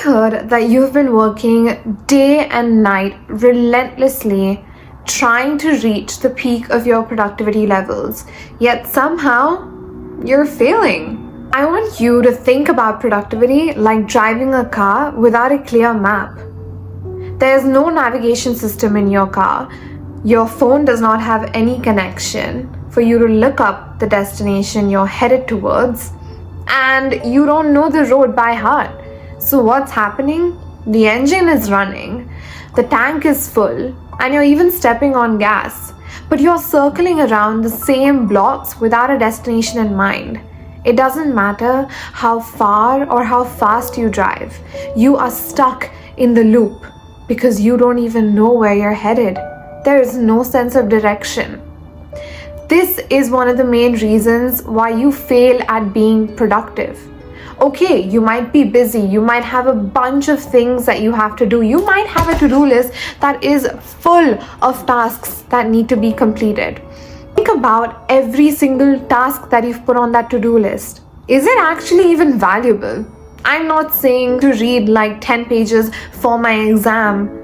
heard that you've been working day and night relentlessly trying to reach the peak of your productivity levels, yet somehow you're failing. I want you to think about productivity like driving a car without a clear map. There's no navigation system in your car. Your phone does not have any connection for you to look up the destination you're headed towards, and you don't know the road by heart. So what's happening? The engine is running, the tank is full, and you're even stepping on gas, but you're circling around the same blocks without a destination in mind. It doesn't matter how far or how fast you drive, you are stuck in the loop because you don't even know where you're headed. There is no sense of direction. This is one of the main reasons why you fail at being productive. Okay, you might be busy, you might have a bunch of things that you have to do, you might have a to-do list that is full of tasks that need to be completed. Think about every single task that you've put on that to-do list. Is it actually even valuable? I'm not saying to read like 10 pages for my exam.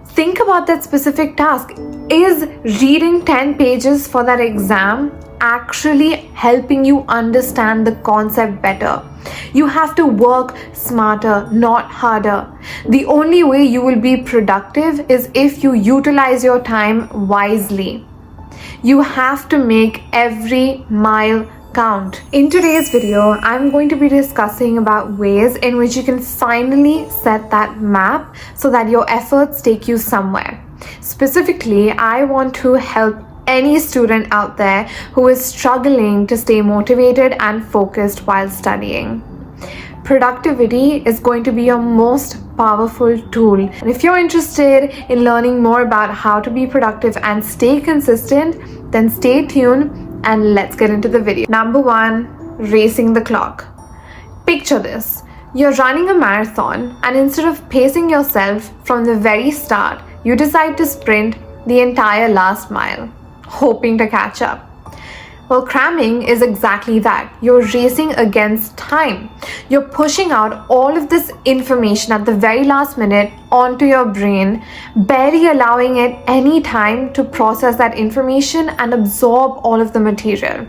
Think about that specific task. Is reading 10 pages for that exam actually helping you understand the concept better? You have to work smarter, not harder. The only way you will be productive is if you utilize your time wisely. You have to make every mile count. In today's video, I'm going to be discussing about ways in which you can finally set that map so that your efforts take you somewhere. Specifically, I want to help any student out there who is struggling to stay motivated and focused while studying. Productivity is going to be your most powerful tool. And if you're interested in learning more about how to be productive and stay consistent, then stay tuned and let's get into the video. Number 1, racing the clock. Picture this. You're running a marathon, and instead of pacing yourself from the very start, you decide to sprint the entire last mile, hoping to catch up. Well, cramming is exactly that. You're racing against time. You're pushing out all of this information at the very last minute onto your brain, barely allowing it any time to process that information and absorb all of the material.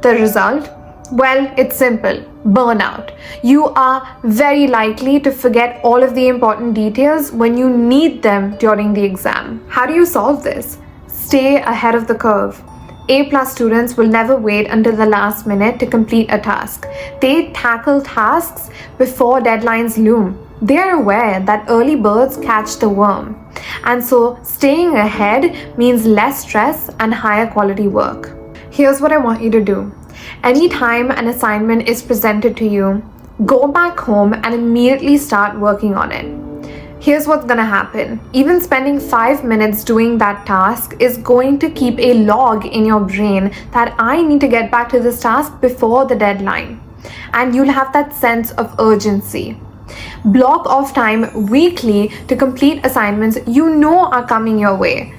The result? Well, it's simple. Burnout. You are very likely to forget all of the important details when you need them during the exam. How do you solve this? Stay ahead of the curve. A+ students will never wait until the last minute to complete a task. They tackle tasks before deadlines loom. They are aware that early birds catch the worm. And so staying ahead means less stress and higher quality work. Here's what I want you to do. Anytime an assignment is presented to you, go back home and immediately start working on it. Here's what's gonna happen. Even spending 5 minutes doing that task is going to keep a log in your brain that I need to get back to this task before the deadline. And you'll have that sense of urgency. Block off time weekly to complete assignments you know are coming your way.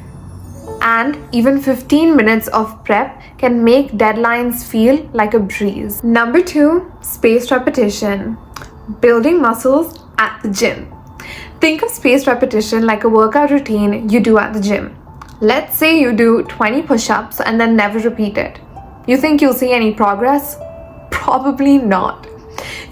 And even 15 minutes of prep can make deadlines feel like a breeze. Number 2, spaced repetition. Building muscles at the gym. Think of spaced repetition like a workout routine you do at the gym. Let's say you do 20 push-ups and then never repeat it. You think you'll see any progress? Probably not.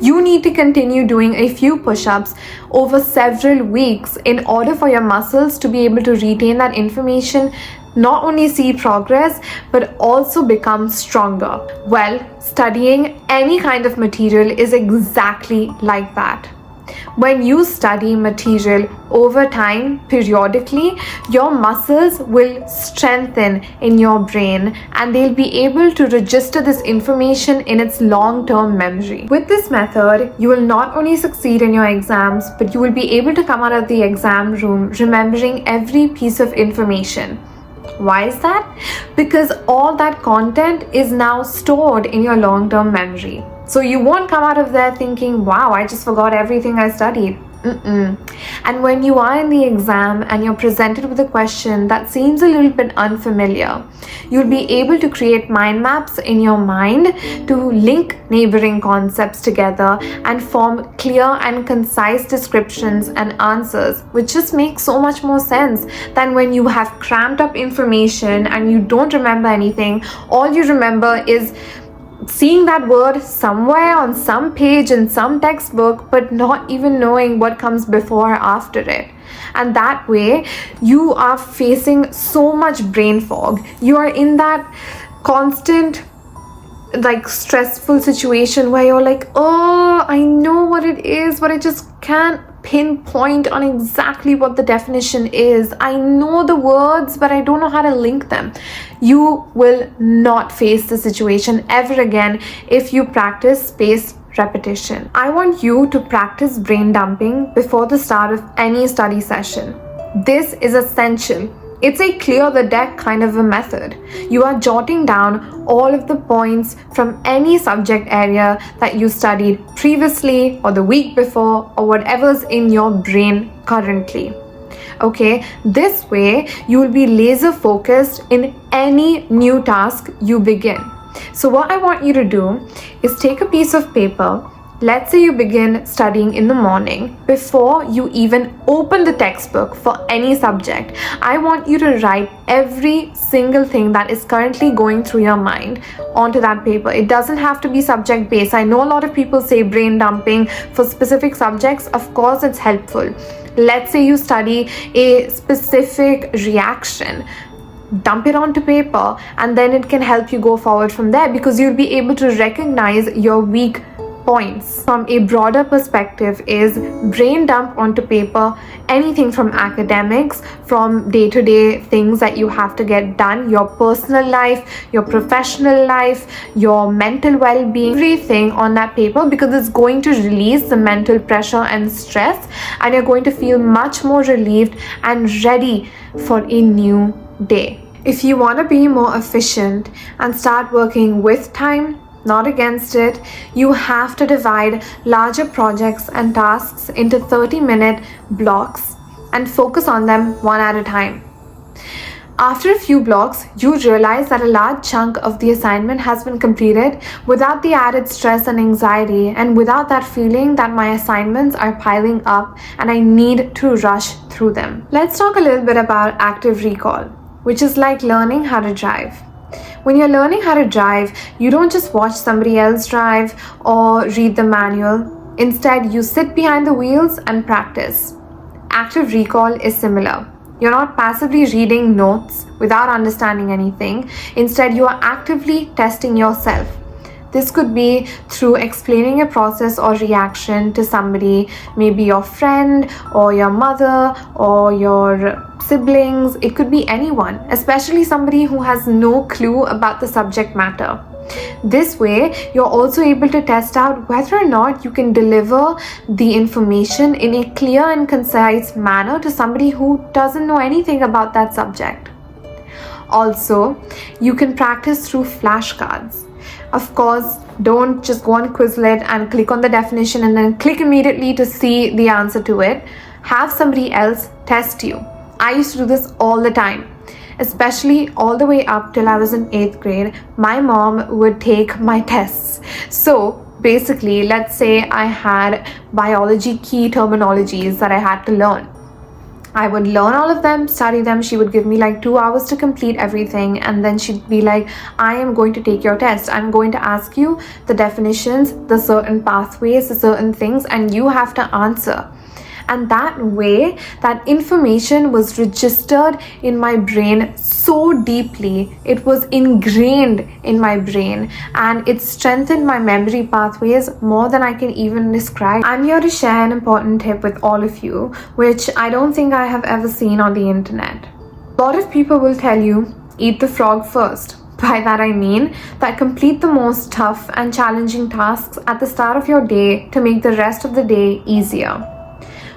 You need to continue doing a few push-ups over several weeks in order for your muscles to be able to retain that information, not only see progress, but also become stronger. Well, studying any kind of material is exactly like that. When you study material over time, periodically, your muscles will strengthen in your brain and they'll be able to register this information in its long-term memory. With this method, you will not only succeed in your exams, but you will be able to come out of the exam room remembering every piece of information. Why is that? Because all that content is now stored in your long-term memory. So you won't come out of there thinking, wow, I just forgot everything I studied. And when you are in the exam and you're presented with a question that seems a little bit unfamiliar, you'll be able to create mind maps in your mind to link neighboring concepts together and form clear and concise descriptions and answers, which just makes so much more sense than when you have crammed up information and you don't remember anything. All you remember is seeing that word somewhere on some page in some textbook, but not even knowing what comes before or after it. And that way, you are facing so much brain fog. You are in that constant, stressful situation where you're like, oh, I know what it is, but I just can't pinpoint on exactly what the definition is. I know the words, but I don't know how to link them. You will not face the situation ever again if you practice spaced repetition. I want you to practice brain dumping before the start of any study session. This is essential. It's a clear the deck kind of a method. You are jotting down all of the points from any subject area that you studied previously or the week before or whatever's in your brain currently. Okay, this way you will be laser focused in any new task you begin. So what I want you to do is take a piece of paper. Let's say you begin studying in the morning. Before you even open the textbook for any subject, I want you to write every single thing that is currently going through your mind onto that paper. It doesn't have to be subject based. I know a lot of people say brain dumping for specific subjects. Of course, it's helpful. Let's say you study a specific reaction. Dump it onto paper, and then it can help you go forward from there, because you'll be able to recognize your weak points. From a broader perspective is brain dump onto paper anything from academics, from day-to-day things that you have to get done, your personal life, your professional life, your mental well-being, everything on that paper, because it's going to release the mental pressure and stress, and you're going to feel much more relieved and ready for a new day. If you want to be more efficient and start working with time, not against it, you have to divide larger projects and tasks into 30-minute blocks and focus on them one at a time. After a few blocks, you realize that a large chunk of the assignment has been completed without the added stress and anxiety, and without that feeling that my assignments are piling up and I need to rush through them. Let's talk a little bit about active recall, which is like learning how to drive. When you're learning how to drive, you don't just watch somebody else drive or read the manual. Instead, you sit behind the wheels and practice. Active recall is similar. You're not passively reading notes without understanding anything. Instead, you are actively testing yourself. This could be through explaining a process or reaction to somebody, maybe your friend or your mother or your siblings. It could be anyone, especially somebody who has no clue about the subject matter. This way, you're also able to test out whether or not you can deliver the information in a clear and concise manner to somebody who doesn't know anything about that subject. Also, you can practice through flashcards. Of course, don't just go on Quizlet and click on the definition and then click immediately to see the answer to it. Have somebody else test you. I used to do this all the time, especially all the way up till I was in 8th grade. My mom would take my tests. So basically, let's say I had biology key terminologies that I had to learn. I would learn all of them, study them. She would give me like 2 hours to complete everything, and then she'd be like, I am going to take your test. I'm going to ask you the definitions, the certain pathways, the certain things, and you have to answer. And that way, that information was registered in my brain so deeply. It was ingrained in my brain, and it strengthened my memory pathways more than I can even describe. I'm here to share an important tip with all of you, which I don't think I have ever seen on the internet. A lot of people will tell you, eat the frog first. By that I mean that complete the most tough and challenging tasks at the start of your day to make the rest of the day easier.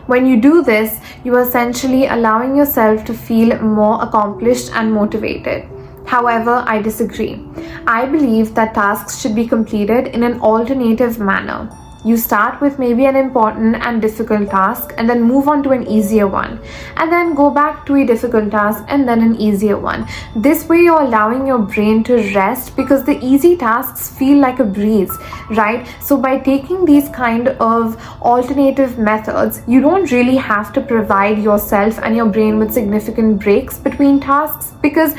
When you do this, you are essentially allowing yourself to feel more accomplished and motivated. However, I disagree. I believe that tasks should be completed in an alternative manner. You start with maybe an important and difficult task and then move on to an easier one, and then go back to a difficult task and then an easier one. This way you're allowing your brain to rest, because the easy tasks feel like a breeze, right? So by taking these kind of alternative methods, you don't really have to provide yourself and your brain with significant breaks between tasks, because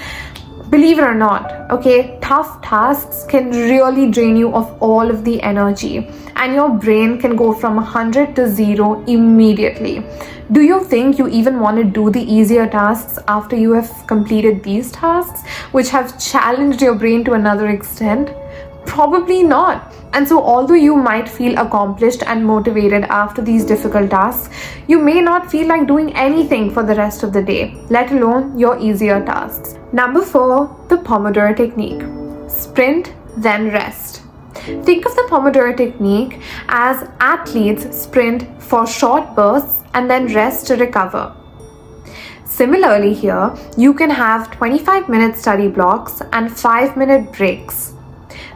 believe it or not, okay, tough tasks can really drain you of all of the energy, and your brain can go from 100 to 0 immediately. Do you think you even want to do the easier tasks after you have completed these tasks, which have challenged your brain to another extent? Probably not. And so although you might feel accomplished and motivated after these difficult tasks, you may not feel like doing anything for the rest of the day, let alone your easier tasks. Number 4, the Pomodoro technique. Sprint, then rest. Think of the Pomodoro technique as athletes sprint for short bursts and then rest to recover. Similarly here, you can have 25-minute study blocks and 5-minute breaks.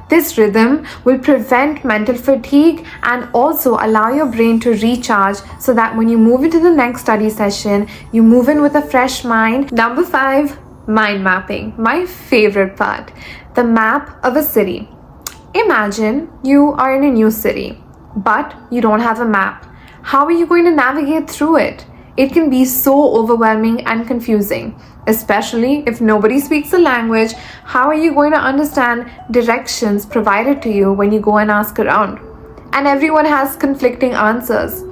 This rhythm will prevent mental fatigue and also allow your brain to recharge, so that when you move into the next study session, you move in with a fresh mind. Number 5, mind mapping. My favorite part, the map of a city. Imagine you are in a new city, but you don't have a map. How are you going to navigate through it? It can be so overwhelming and confusing, especially if nobody speaks the language. How are you going to understand directions provided to you when you go and ask around? And everyone has conflicting answers.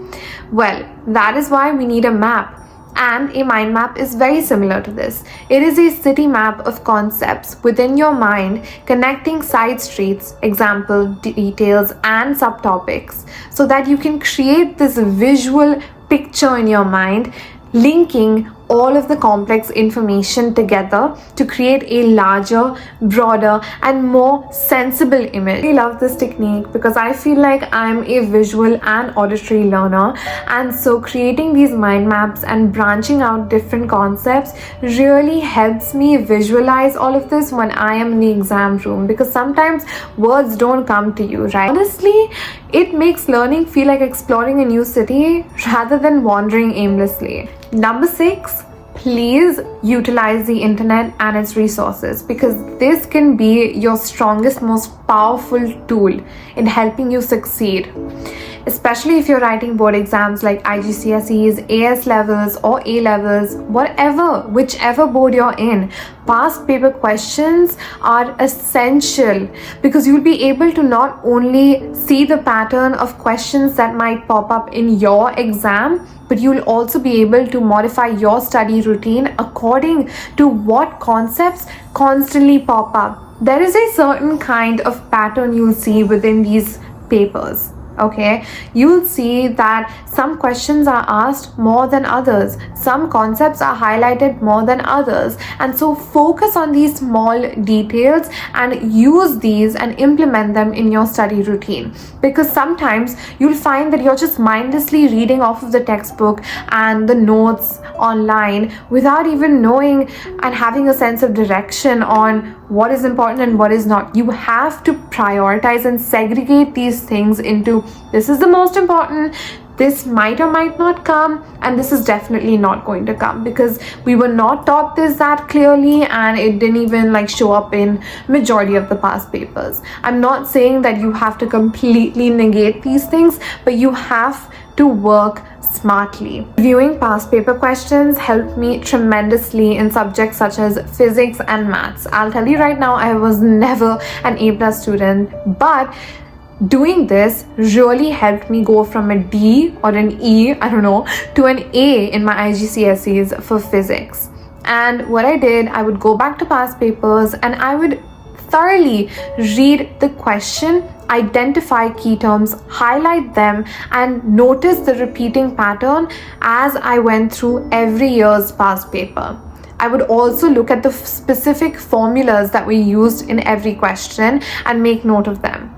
Well, that is why we need a map. And a mind map is very similar to this. It is a city map of concepts within your mind, connecting side streets, example, details, and subtopics, so that you can create this visual picture in your mind, linking all of the complex information together to create a larger, broader, and more sensible image. I love this technique because I feel like I'm a visual and auditory learner, and so creating these mind maps and branching out different concepts really helps me visualize all of this when I am in the exam room, because sometimes words don't come to you, right? Honestly, it makes learning feel like exploring a new city rather than wandering aimlessly. Number 6, please utilize the internet and its resources, because this can be your strongest, most powerful tool in helping you succeed. Especially if you're writing board exams like IGCSEs, AS levels, or A levels, whichever board you're in, past paper questions are essential, because you'll be able to not only see the pattern of questions that might pop up in your exam, but you'll also be able to modify your study routine according to what concepts constantly pop up. There is a certain kind of pattern you'll see within these papers. Okay, you'll see that some questions are asked more than others, some concepts are highlighted more than others, and so focus on these small details and use these and implement them in your study routine, because sometimes you'll find that you're just mindlessly reading off of the textbook and the notes online without even knowing and having a sense of direction on what is important and what is not. You have to prioritize and segregate these things into, this is the most important, this might or might not come, and this is definitely not going to come, because we were not taught this that clearly, and it didn't even show up in majority of the past papers. I'm not saying that you have to completely negate these things, but you have to work smartly. Viewing past paper questions helped me tremendously in subjects such as physics and maths. I'll tell you right now, I was never an A+ student, but doing this really helped me go from a D or an E, to an A in my IGCSEs for physics. And what I did, I would go back to past papers and I would thoroughly read the question, identify key terms, highlight them, and notice the repeating pattern as I went through every year's past paper. I would also look at the specific formulas that were used in every question and make note of them.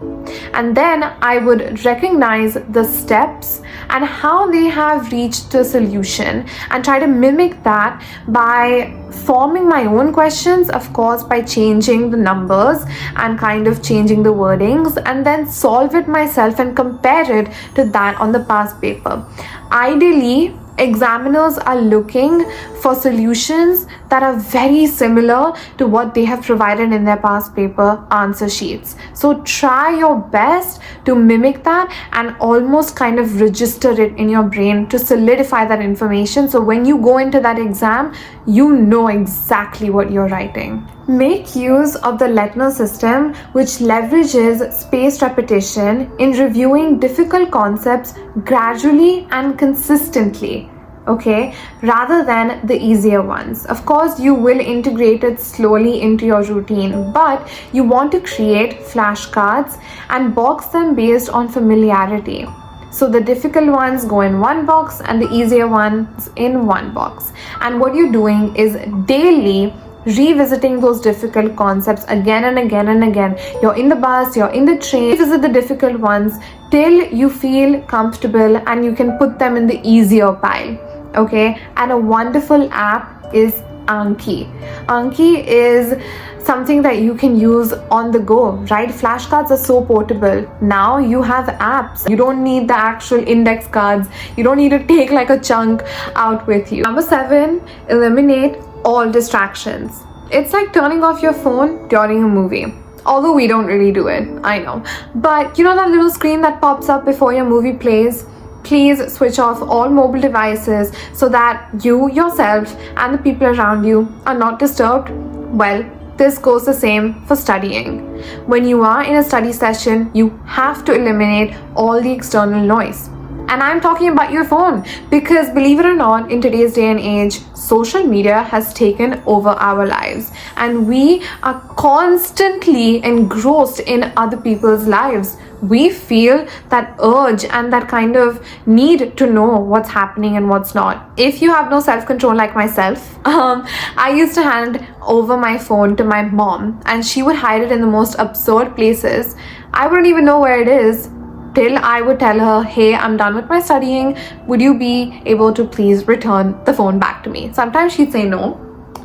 And then I would recognize the steps and how they have reached a solution and try to mimic that by forming my own questions, of course, by changing the numbers and kind of changing the wordings, and then solve it myself and compare it to that on the past paper. Ideally, examiners are looking for solutions that are very similar to what they have provided in their past paper answer sheets. So try your best to mimic that and almost kind of register it in your brain to solidify that information. So when you go into that exam, you know exactly what you're writing. Make use of the Lettner system, which leverages spaced repetition in reviewing difficult concepts gradually and consistently, okay, rather than the easier ones. Of course, you will integrate it slowly into your routine, but you want to create flashcards and box them based on familiarity. So the difficult ones go in one box and the easier ones in one box. And what you're doing is daily revisiting those difficult concepts again and again and again. You're in the bus, you're in the train, revisit the difficult ones till you feel comfortable and you can put them in the easier pile, okay? And a wonderful app is Anki. Anki is something that you can use on the go, right? Flashcards are so portable. Now you have apps. You don't need the actual index cards. You don't need to take like a chunk out with you. Number 7, eliminate all distractions. It's like turning off your phone during a movie. Although we don't really do it, I know. But you know that little screen that pops up before your movie plays? Please switch off all mobile devices so that you, yourself, and the people around you are not disturbed. Well, this goes the same for studying. When you are in a study session, you have to eliminate all the external noise. And I'm talking about your phone, because believe it or not, in today's day and age, social media has taken over our lives and we are constantly engrossed in other people's lives. We feel that urge and that kind of need to know what's happening and what's not. If you have no self-control like myself, I used to hand over my phone to my mom and she would hide it in the most absurd places. I wouldn't even know where it is till I would tell her, hey, I'm done with my studying. Would you be able to please return the phone back to me? Sometimes she'd say no,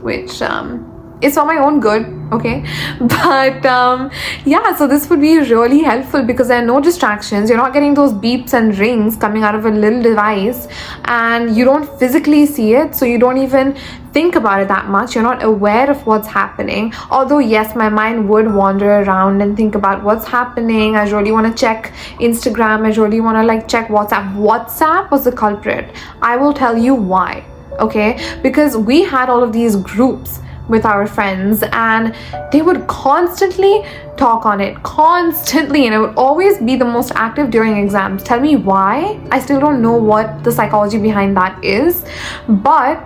which is for my own good, okay? But yeah, so this would be really helpful because there are no distractions. You're not getting those beeps and rings coming out of a little device and you don't physically see it, so you don't even think about it that much. You're not aware of what's happening. Although yes, my mind would wander around and think about what's happening. I really want to check Instagram. I really want to like check WhatsApp. WhatsApp was the culprit. I will tell you why, okay? Because we had all of these groups with our friends and they would constantly talk on it, constantly, and it would always be the most active during exams. Tell me why? I still don't know what the psychology behind that is, but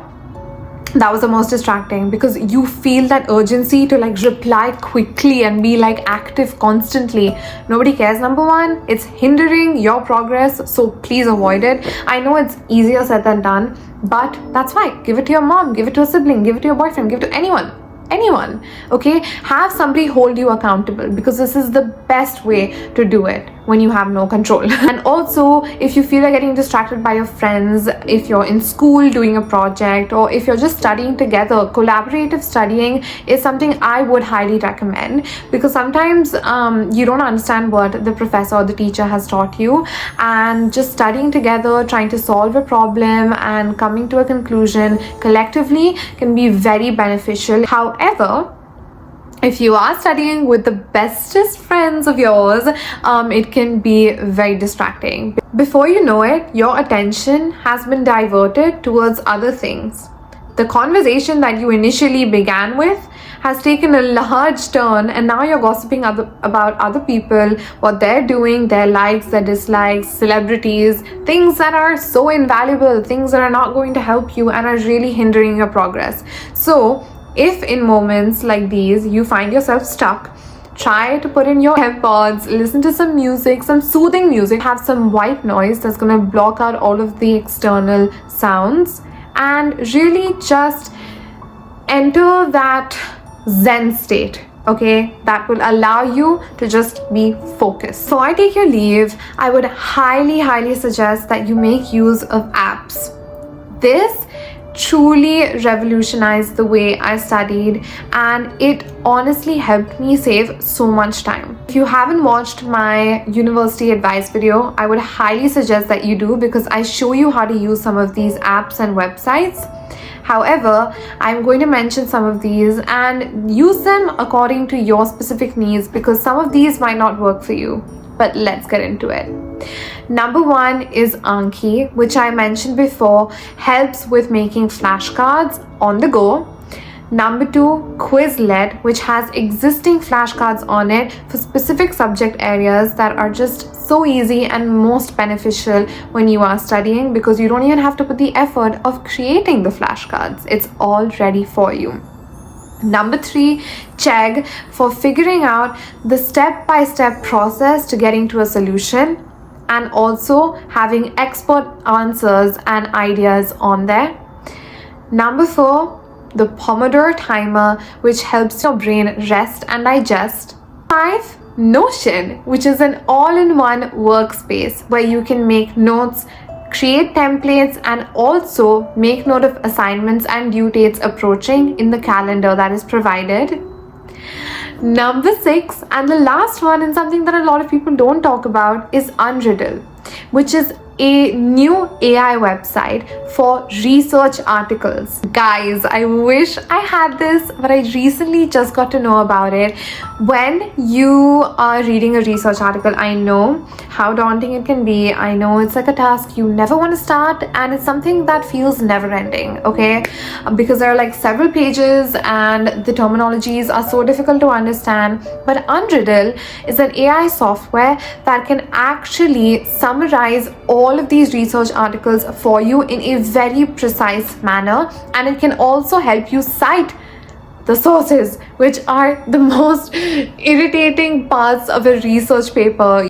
that was the most distracting because you feel that urgency to like reply quickly and be like active constantly. Nobody cares, number one. It's hindering your progress, so please avoid it. I know it's easier said than done, but that's why. Give it to your mom, give it to a sibling, give it to your boyfriend, give it to anyone, okay? Have somebody hold you accountable because this is the best way to do it when you have no control. And also, if you feel like getting distracted by your friends, if you're in school doing a project, or if you're just studying together, collaborative studying is something I would highly recommend because sometimes you don't understand what the professor or the teacher has taught you, and just studying together, trying to solve a problem and coming to a conclusion collectively can be very beneficial. However, if you are studying with the bestest friends of yours, it can be very distracting. Before you know it, your attention has been diverted towards other things. The conversation that you initially began with has taken a large turn and now you're gossiping about other people, what they're doing, their likes, their dislikes, celebrities, things that are so invaluable, things that are not going to help you and are really hindering your progress. So if in moments like these you find yourself stuck, try to put in your AirPods, listen to some music, some soothing music, have some white noise that's going to block out all of the external sounds, and really just enter that Zen state, okay, that will allow you to just be focused. Before I take your leave, I would highly suggest that you make use of apps. This truly revolutionized the way I studied, and it honestly helped me save so much time. If you haven't watched my university advice video, I would highly suggest that you do, because I show you how to use some of these apps and websites. However, I'm going to mention some of these and use them according to your specific needs, because some of these might not work for you. But let's get into it. Number one is Anki, which I mentioned before, helps with making flashcards on the go. Number two, Quizlet, which has existing flashcards on it for specific subject areas that are just so easy and most beneficial when you are studying, because you don't even have to put the effort of creating the flashcards. It's all ready for you. Number three, Chegg, for figuring out the step-by-step process to getting to a solution, and also having expert answers and ideas on there. Number four, the Pomodoro timer, which helps your brain rest and digest. 5, Notion, which is an all-in-one workspace where you can make notes, create templates, and also make note of assignments and due dates approaching in the calendar that is provided. Number 6, and the last one, and something that a lot of people don't talk about, is Unriddle, which is a new AI website for research articles. Guys, I wish I had this, but I recently just got to know about it. When you are reading a research article, I know how daunting it can be. I know it's like a task you never want to start, and it's something that feels never ending, okay? Because there are like several pages and the terminologies are so difficult to understand. But Unriddle is an AI software that can actually summarize all of these research articles for you in a very precise manner, and it can also help you cite the sources, which are the most irritating parts of a research paper.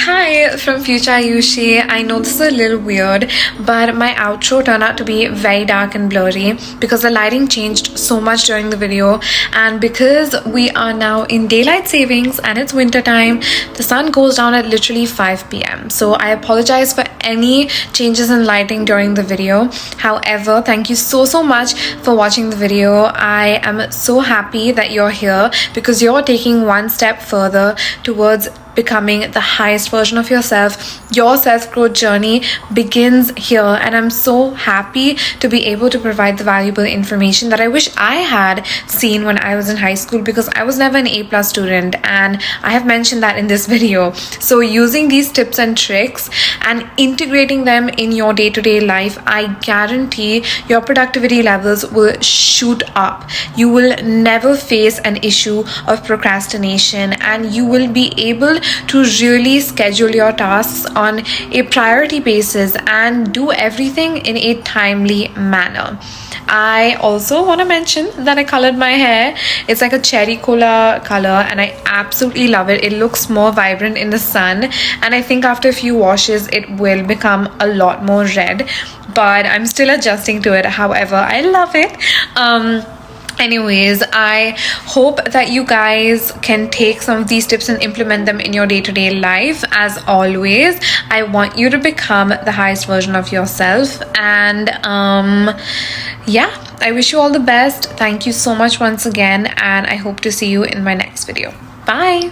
Hi from future Ayushi. I know this is a little weird, but my outro turned out to be very dark and blurry because the lighting changed so much during the video, and because we are now in daylight savings and it's winter time, the sun goes down at literally 5 p.m. So I apologize for any changes in lighting during the video. However, thank you so much for watching the video. I am so happy that you're here because you're taking one step further towards becoming the highest version of yourself. Your self-growth journey begins here, and I'm so happy to be able to provide the valuable information that I wish I had seen when I was in high school, because I was never an A+ student, and I have mentioned that in this video. So using these tips and tricks and integrating them in your day-to-day life, I guarantee your productivity levels will shoot up. You will never face an issue of procrastination, and you will be able to really schedule your tasks on a priority basis and do everything in a timely manner. I also want to mention that I colored my hair. It's like a cherry cola color, and I absolutely love it. It looks more vibrant in the sun, and I think after a few washes it will become a lot more red, but I'm still adjusting to it. However, I love it. Anyways, I hope that you guys can take some of these tips and implement them in your day-to-day life. As always, I want you to become the highest version of yourself, and yeah, I wish you all the best. Thank you so much once again, and I hope to see you in my next video. Bye.